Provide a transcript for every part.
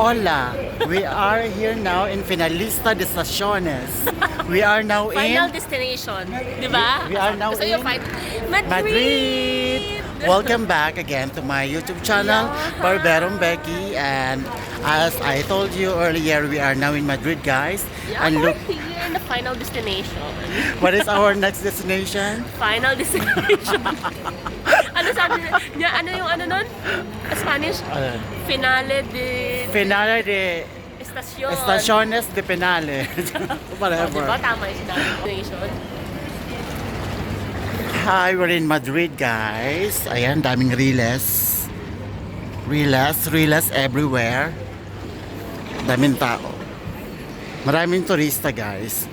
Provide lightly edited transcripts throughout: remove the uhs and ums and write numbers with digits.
Hola, we are here now in Finalista de Estaciones. We are now Final in destination, di ba? We are now Gusto niyo in Madrid! Madrid. Welcome back again to my YouTube channel, Yeah. Barberong Becky. And as I told you earlier, we are now in Madrid, guys. Yeah, And we're look, here in the final destination. what is our next destination? Final destination. Ano sabi niya? Ano yung ano nun? Spanish? Finale de Finale de Estación. Estaciones de Penale. Oh, Whatever. diba? Tama yung final destination. Hi, we're in Madrid, guys. Ayan, daming riles. Riles everywhere. Daming tao. Maraming turista, guys.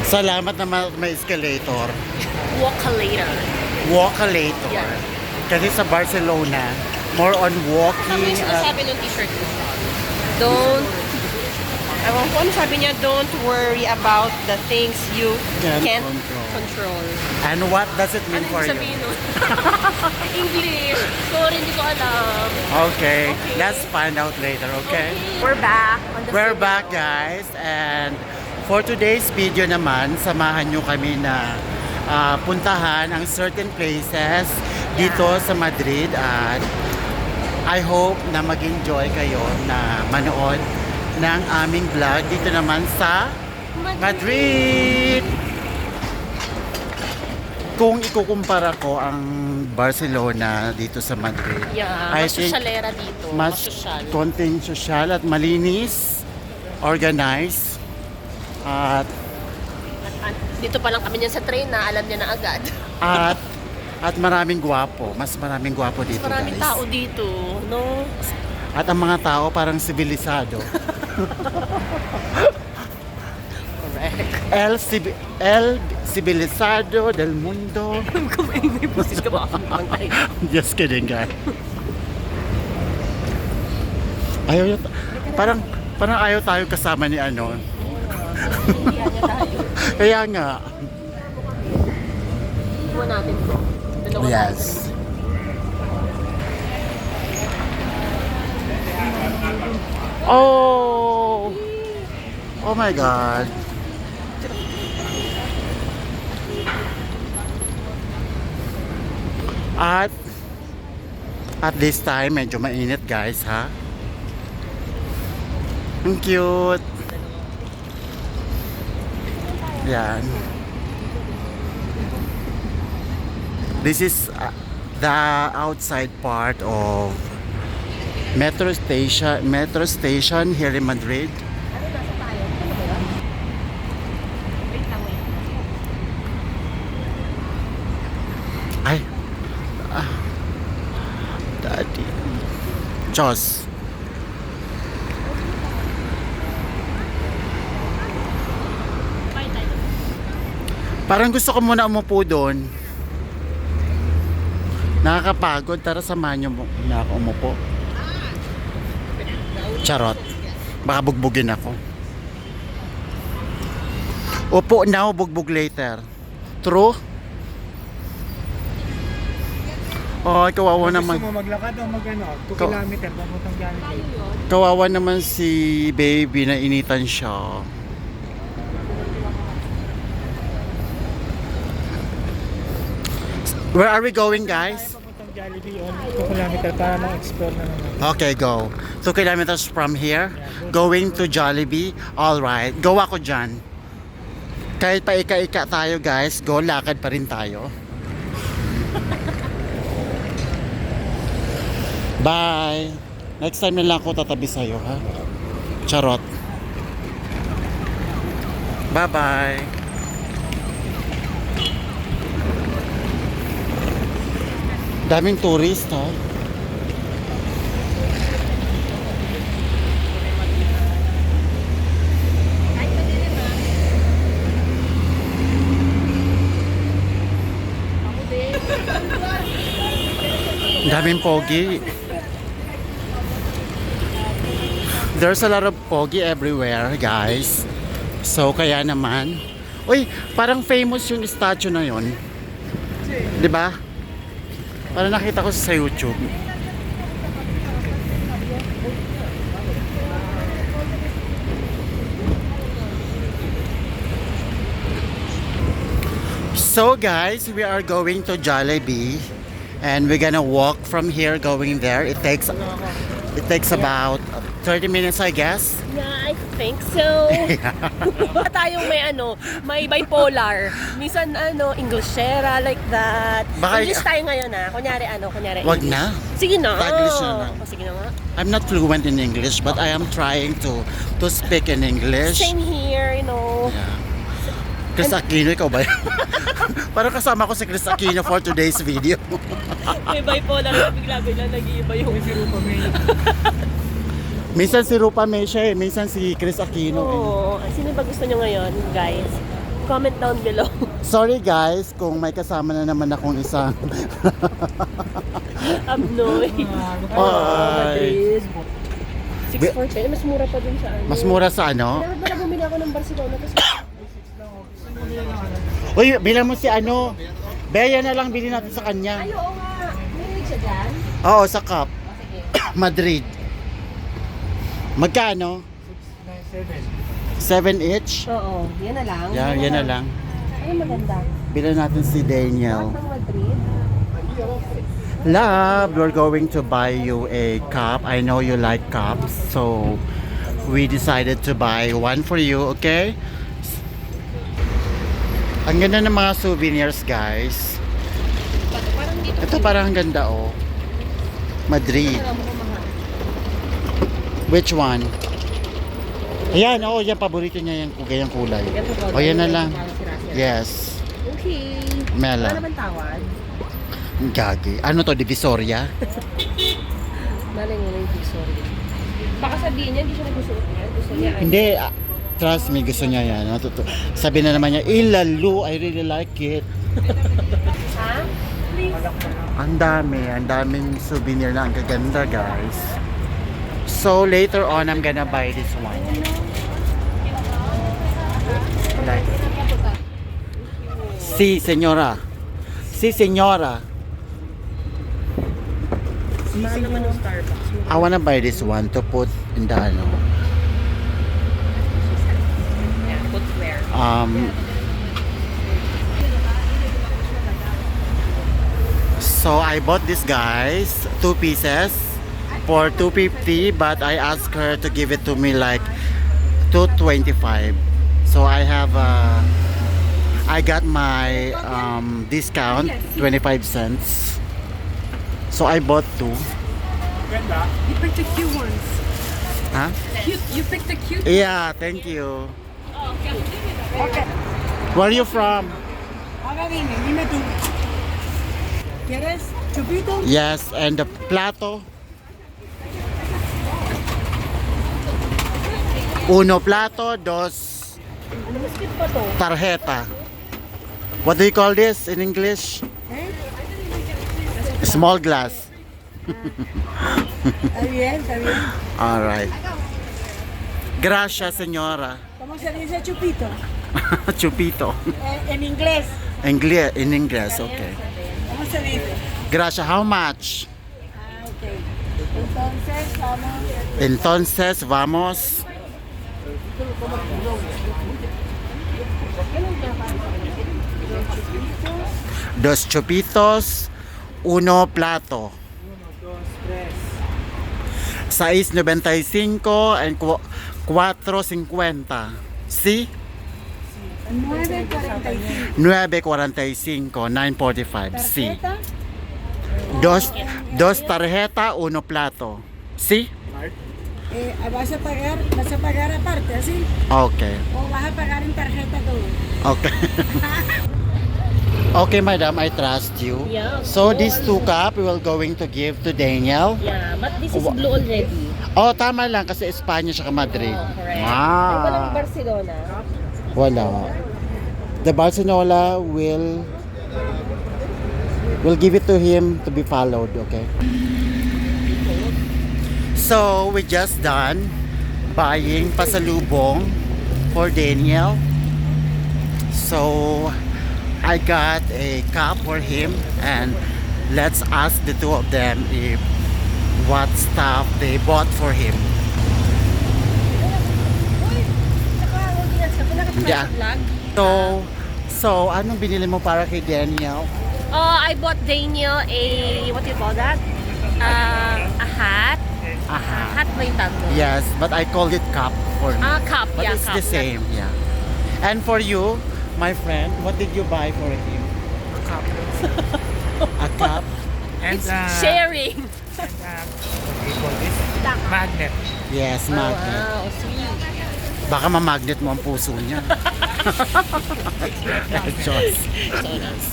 Salamat na may escalator. Walk later. Walkalator. Yeah. Kasi sa Barcelona, more on Ano walking. yung sinasabi ng t-shirt ko? Don't, ewan ko ano sabi niya, don't worry about the things you Can't can't control. control. And what does it mean Ano for yung you? sabihin nun? English. Sorry, hindi ko alam. Okay, Okay. let's find out later, okay? We're back on the We're video. back, guys, and for today's video naman, samahan nyo kami na puntahan ang certain places dito sa Madrid, at I hope na mag-enjoy kayo na manood ng aming vlog dito naman sa Madrid. Kung ikukumpara ko ang Barcelona dito sa Madrid, Yeah, I mas think sosyalera dito. mas sosyal. konting sosyal at malinis, organized, at Dito pa lang kami niyan sa train na alam niya na agad. at maraming gwapo. Mas maraming gwapo dito, Maraming guys. tao dito, no? At ang mga tao parang sibilisado. Correct. El civilizado del mundo. Kumaingay po ka ba? Just kidding, guys. Ayaw, parang ayaw tayo kasama ni ano. Hindi niya tayo. Kaya nga. Iwan natin to. Dalawa Yes. Oh! Oh my God. At this time, medyo mainit, guys, ha? Ang cute. Yan. This is the outside part of metro station here in Madrid. Ay. Daddy. Diyos. Parang gusto ko muna umupo doon. Nakakapagod. Tara, samahan niyo na ako umupo. Charot. Baka bugbugin ako. Upo now, bugbog later. True? Oh, kawawa naman. Gusto mo maglakad o mag-ano? 2 kilometer papuntang Jollibee. Kawawa naman si baby na initan siya. Where are we going, guys? Papuntang Jollibee on 2 kilometer para ma-explore na naman. Okay, go. 2 kilometers from here, going to Jollibee. Alright, go ako dyan. Kahit pa ika-ika tayo, guys, go, lakad pa rin tayo. Bye! Next time na lang ako tatabi sa'yo, ha? Charot. Bye-bye! Daming tourist, ha? Daming pogi. There's a lot of pogi everywhere, guys. So, kaya naman. Uy, parang famous yung statue na yon. Di ba? Parang nakita ko sa YouTube. So guys, we are going to Jollibee and we're gonna walk from here going there. It takes about 30 minutes, I guess. Yeah, I think so. Baka tayong may bipolar. Minsan Englishera like that. Baka- English tayo ngayon Kunyari Wag English. na. Sige na. Taglish na lang. Sige na nga. I'm not fluent in English, but I am trying to speak in English. Same here, Yeah. Chris Aquino, ikaw ba yan? Parang kasama ko si Chris Aquino for today's video. May bipolar na bigla-bigla nag-iiba yung Rupa May. Minsan si Rupa May siya minsan si Chris Aquino. Oo. Sino ba gusto nyo ngayon, guys? Comment down below. Sorry guys, kung may kasama na naman akong isang Abnoy. Ay. Madrid. 6.4. Mas mura pa dun sa Mas mura sa ano? Dapat pala bumili ako ng Barcelona kasi Uy, bilang mo si ano. Beya na lang bilhin natin sa kanya. ay, oo nga. May siya dyan? Oo, sa Cup. Sige. Madrid. Magkano? 7 each? Oo. Yan na lang. Yan na lang. Ay, maganda. Bilhin natin si Daniel. Lahat ng Madrid. Love, we're going to buy you a cup. I know you like cups, so we decided to buy one for you, okay? Ang ganda ng mga souvenirs, guys. Parang dito. Ito parang ang ganda, oh. Madrid. Which one? Ayan, oh, yan, paborito niya yung ganyang kulay. O, yan na lang. Yes. Okay. Mela. Wala naman tawad. Gagi. Ano to, Divisoria? Malay mo na yung Victoria. Baka sabihin niya, hindi siya nagsusuot niya. Gusto niya. Hindi, trust me, gusto niya yan. Sabi na naman niya, ilalu, I really like it. Ha? Ang daming souvenir na ang gaganda, guys. So, later on, I'm gonna buy this one. Like, si, señora. Si, señora. Mahal naman ng Starbucks. I wanna buy this one to put in the, ano, Yeah, footwear. So I bought this, guys, 2 pieces for 250, but I asked her to give it to me like 225. So I have I got my discount 25 cents. So I bought 2. Ganda. You picked the cute ones. Huh? Cute. You picked the cute. Yeah, thank you. Okay. Where are you from? Ahora dime tú. ¿Quieres chupito? Yes, and the plato. Uno plato, dos Ano biscuit pa to? tarjeta. What do you call this in English? ¿Eh? Small glass. Está bien, está bien. All right. Gracias, señora. ¿Cómo se dice chupito? Chupito. En inglés. In English, okay. ¿Cómo se dice? Gracias, how much? Ah, ok. Entonces, vamos. Entonces, vamos. Dos chupitos, uno plato. 6.95 and 4.50. ¿Sí? 9.45. 9.45, 9.45. Sí. ¿Tarjeta? Dos tarjeta, uno plato. ¿Sí? ¿Vas a pagar aparte, así? Okay. ¿O vas a pagar en tarjeta todo? Okay. Okay, madam, I trust you. Yeah, of So, these course. 2 cup we will going to give to Daniel. Yeah, but this is blue already. Oh, tama lang kasi Espanya siya Madrid. Oh, correct. Ay, walang Ah, Barcelona. wala. The Barcelona will give it to him to be followed, okay? So, we just done buying pasalubong for Daniel. So, I got a cup for him and let's ask the 2 of them if what stuff they bought for him. Yeah. So anong binili mo para kay Daniel? I bought Daniel a, what do you call that? A hat. Aha. Hat ba yung tawag doon? Yes, but I called it cup for me. Cup. But Yeah, it's cup. the same, yeah. And for you, my friend, what did you buy for him? A cup? And, It's sharing. and what do you call this? Magnet. Yes, Oh, magnet. wow, sweet. Baka mamagnet mo ang puso niya. Diyos. So nice.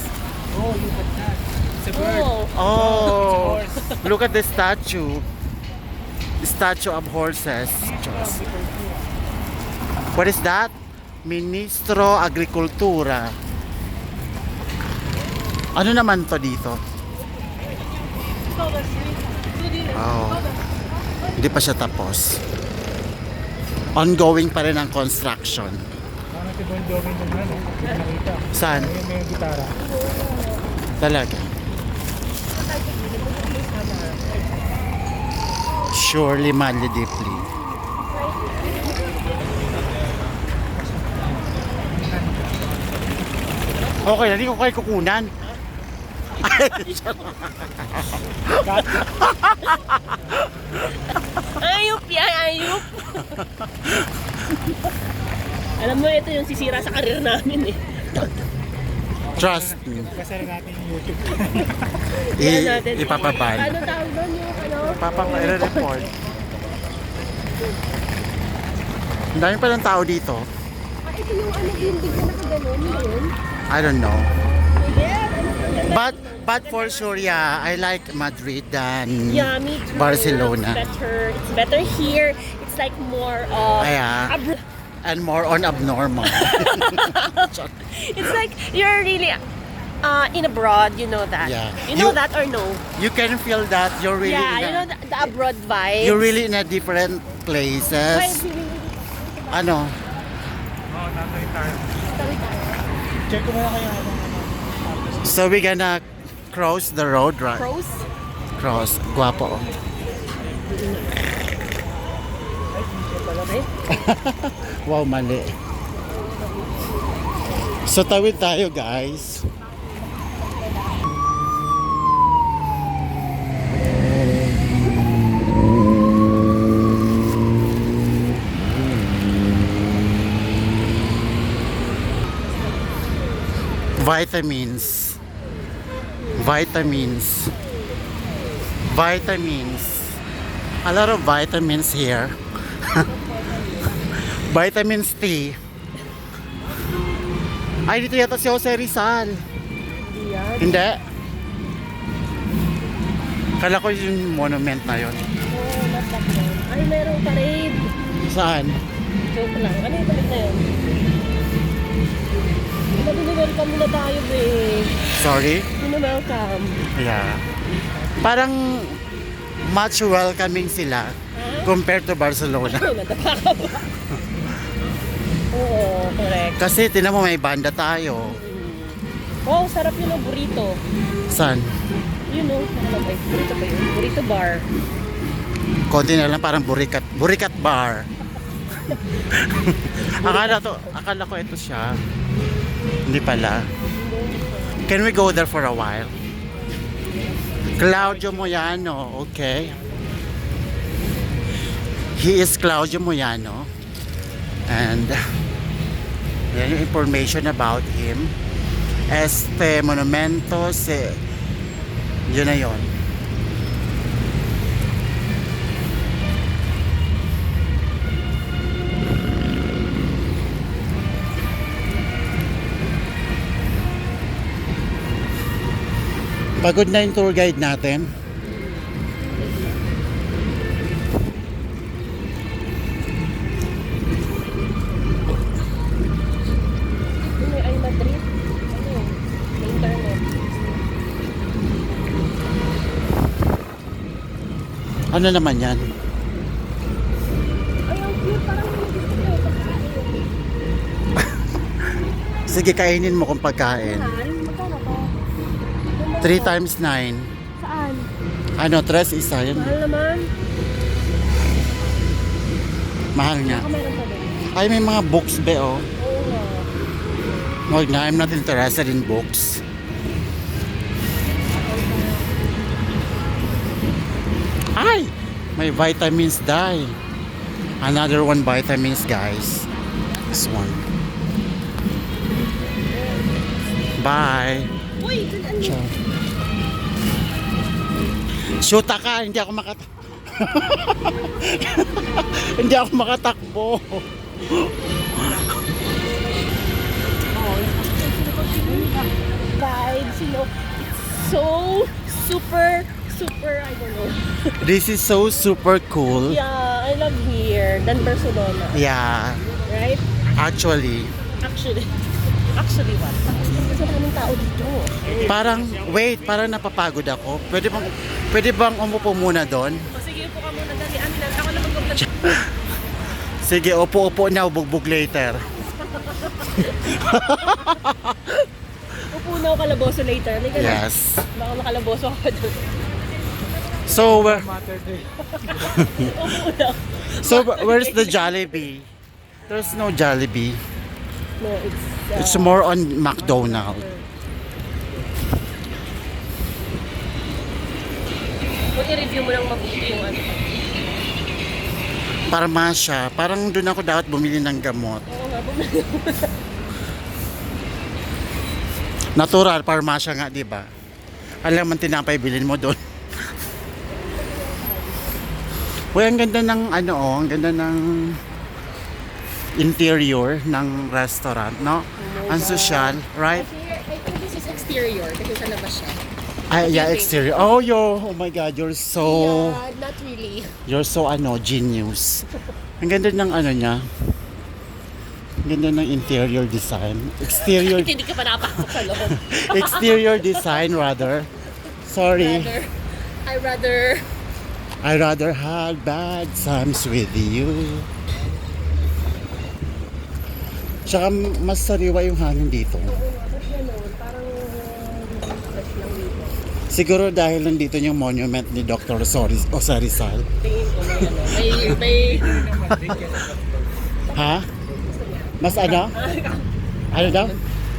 Oh, look at that. It's a bird. Oh, Oh, look at the statue. The statue of horses. Diyos. What is that? Ministro Agrikultura. Ano naman to dito? Oh. Hindi pa siya tapos. Ongoing pa rin ang construction. Ano si Bon Jovi nung ano? Hindi ko nakita. Saan? Ayun, may gitara. Talaga. Surely, madly, deeply. Okay, hindi ko kayo kukunan. ayup yan, ayup. Alam mo, ito yung sisira sa karir namin eh. Trust me. Kasara natin yung YouTube. Yan natin. Ipapaban. Ano tawag doon yung ano? Report. Ang dami pa ng tao dito. Ito yung ano, building na nakaganon, yun. I don't know. But for sure, yeah, I like Madrid than Yeah, me too. Barcelona. It's better here. It's like more of Yeah. And more on abnormal. It's like you're really in abroad, you know that. Yeah. You know You- that or no? You can feel that you're really Yeah, in you a, know the abroad vibe. you're really in a different places. Ano? Oo, tatay tayo. Check ko muna kayo habang So we gonna cross the road, right? Pros? Cross. Guwapo. Wow, mali. So tawid tayo, guys. Vitamins. Vitamins. Vitamins. A lot of vitamins here. Vitamins T. Ay, dito yata si Jose Rizal. Hindi. Kala ko yung monument na yun. Ay, merong parade. Saan? Joke lang. Ano yung parade na yun? Welcome muna tayo, eh. Sorry? Welcome. Yeah. Parang much welcoming sila compared to Barcelona. Ay, nadapa ka ba? Oo, correct. Kasi tinan mo may banda tayo. Wow, sarap yun ang burrito. Saan? You know, nakalagay. Burrito ba yun? Burrito bar. Konti na lang parang burikat bar. akala ko ito siya. Hindi pala. Can we go there for a while? Claudio Moyano, okay. He is Claudio Moyano. And yan yung information about him. Este Monumento yun na yun. Pagod na yung tour guide natin. Ano ay Madrid? Ano yun? Sa internet. Ano naman yan? Ay, ang cute. Parang hindi ko pagkain. Sige, kainin mo kung pagkain. Magkano to? 3 times 9. Saan? Ano, 3 isa. Yun. Mahal naman. Mahal nga. Baka meron pa din. Ay, may mga books be, oh. Oo nga. Wag na, I'm not interested in books. Ay! May vitamins dye. Another one vitamins, guys. This one. Bye. Uy, ano? Ciao. Shoota ka, hindi ako hindi ako makatakbo. Vibes, you know. It's so super, I don't know. This is so super cool. Yeah, I love here than Barcelona. Yeah, Right? actually. Actually what? Kasi maraming tao dito. Parang napapagod ako. Pwede bang umupo muna doon? O sige, upo ka muna dali. Ako na mag-vlog. Sige, upo na, bugbog later. Upo na ako kalaboso later. May ganun. Yes. Baka makalaboso ako doon. So, Matter day. Upo na. where's the Jollibee? There's no Jollibee. No, It's more on McDonald's. Kung i-review mo lang mabuti yung ano. Parmasya. Parang doon ako dapat bumili ng gamot. Oo nga, bumili mo. Natural, parmasya nga, di ba? Alam mo, tinapay, bilhin mo doon. Uy, ang ganda ng ang ganda ng interior ng restaurant, no? Ang social, right? I think this is exterior kasi sa labas siya. Ay, yeah, exterior. Oh, oh my God, you're so, Yeah, not really. you're so, genius. Ang ganda ng niya. Ang ganda ng interior design. Exterior, Hindi ka pa nakapasok sa loob. exterior design rather. Sorry. I rather have bad times with you. Tsaka mas sariwa yung hangin dito. parang fresh lang dito. Siguro dahil nandito yung monument ni Dr. Jose Rizal. Tingin ko may Ha? Mas ano? Ano daw?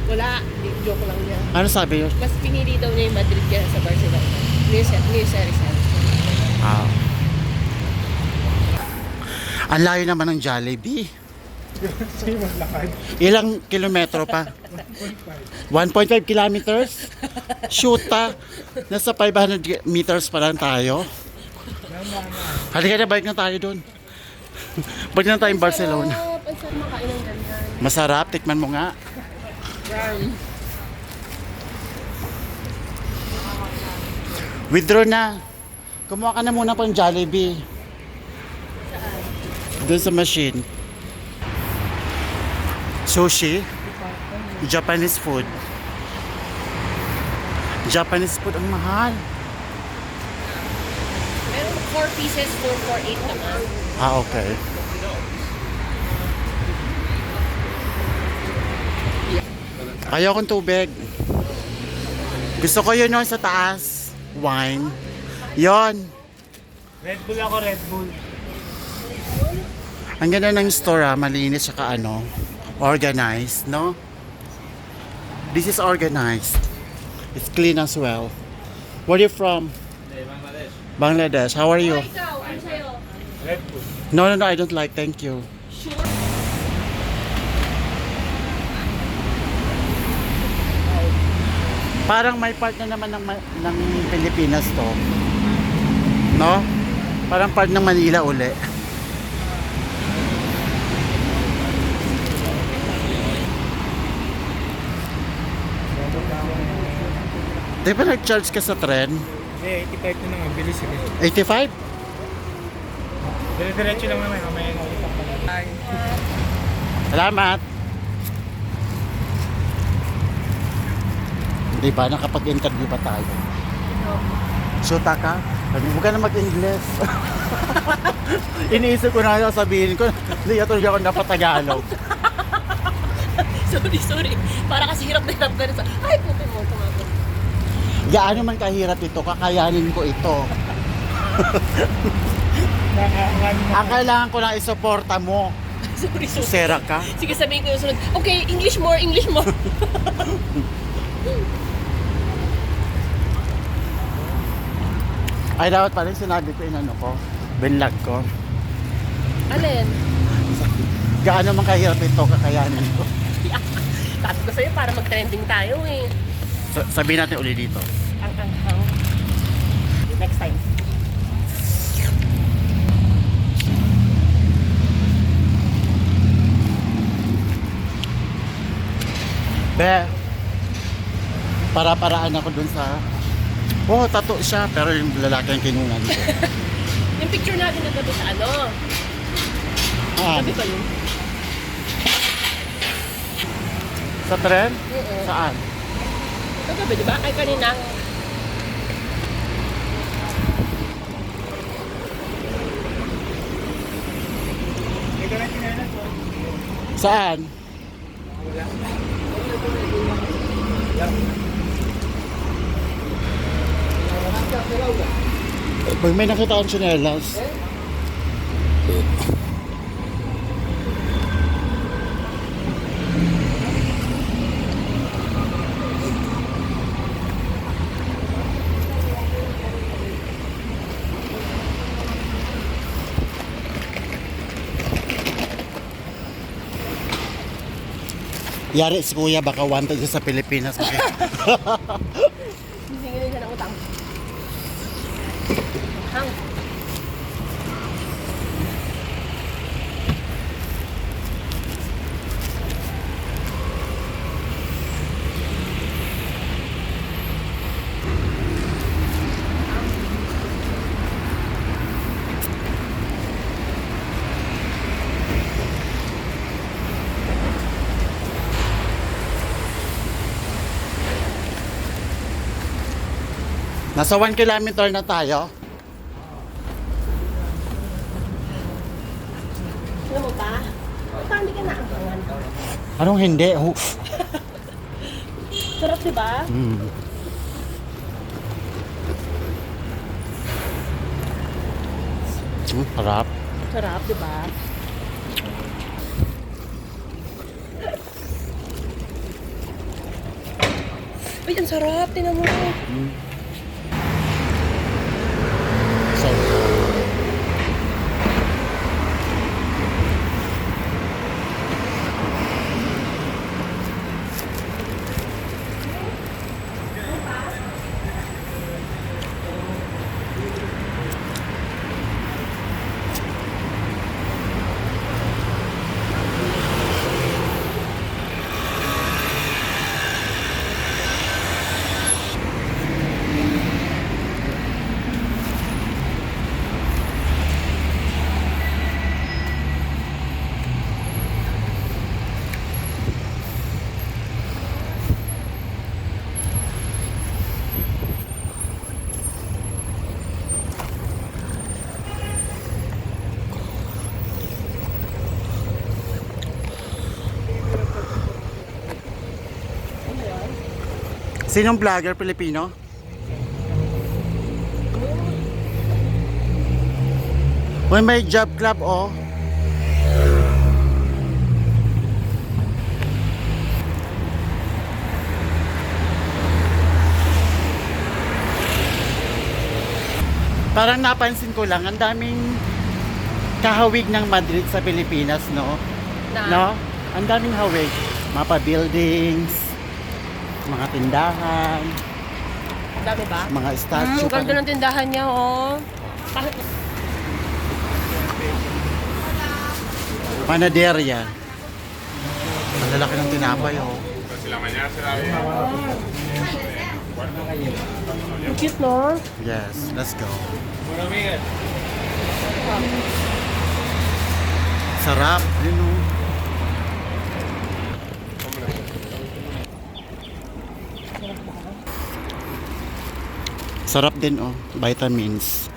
wala, joke lang niya. Ano sabi yun? Mas pinili daw niya yung Madrid kaya sa Barcelona. Ni Rizal. Ah. Ang layo naman ng Jollibee. Sige, maglakad. Ilang kilometro pa? 1.5 kilometers? Shoota. Nasa 500 meters pa lang tayo. Halika na, balik na tayo doon. Balik na tayong Barcelona. Ang sarap makain ng ganyan. Masarap, tikman mo nga. Withdraw na. Kumuha ka na muna pang Jollibee. Doon sa machine. Sushi. Japanese food. Japanese food ang mahal. Meron 4 pieces, 448 naman. Ah, okay. Ayaw kong tubig. Gusto ko yun sa taas. Wine. Yon. Red Bull ako, Red Bull. Ang ganda ng store, malinis saka organized, no? This is organized. It's clean as well. Where are you from? Bangladesh. Bangladesh. How are you? Ikaw, ano sa'yo? Red Bull. No, I don't like. Thank you. Parang may part na naman ng Pilipinas to. No? Parang part ng Manila uli. Di ba nag-charge ka sa tren? Hindi, 85 na naman. Bilis eh. 85? Dire-diretso lang naman. Mamaya na ulit ako. Bye. Salamat! Di ba, nakapag-interview pa tayo? Shoota ka? Sabi, huwag ka na mag-Ingles. Iniisip ko na sabihin ko, hindi ito ako napatagalog. Sorry. Para kasi hirap na hirap ka rin sa... Ay, puti mo, tumato. Gaano man kahirap ito, kakayanin ko ito. Ang kailangan ko lang isuporta mo. Sorry. Sera ka. Sige, sabihin ko yung sunod. Okay, English more. Ay, dapat pala sinabi ko inano ko, binlag ko. Alin? Gaano man kahirap ito, kakayanin ko. Sabi ko sa'yo para mag-trending tayo eh. Sabihin natin uli dito. Ang anghang. Next time. Be, para-paraan ako dun sa... Oh, tattoo siya, pero yung lalaki ang kinunan ko. Yung picture natin na gabi sa ano? Ah, Gabi ba yun? sa tren? Oo. Saan? Gabi, di ba? Ay, kanina. Ito na kinalas. Saan? Pag may nakita akong tsinelas. Yari si Kuya, baka wanted siya sa Pilipinas. Singilin siya ng utang. Hang. Nasa 1 kilometer na tayo. Ano mo ba? Hindi ka na ang Anong hindi? Sarap, di ba? Harap. Sarap, di ba? Uy, ang sarap. Tinan mo. So, sinong vlogger Pilipino? Uy, may job club, oh. Parang napansin ko lang, ang daming kahawig ng Madrid sa Pilipinas, no? Na? No? Ang daming hawig. Mapa buildings, mga tindahan, Dami ba? mga statue. Ganda ng tindahan niya, oh. Bakit? Panaderia. Ang lalaki ng tinapay, oh. Si la mañana será bien. Cute, no? Yes, let's go. Sarap, yun o. Sarap din oh, vitamins.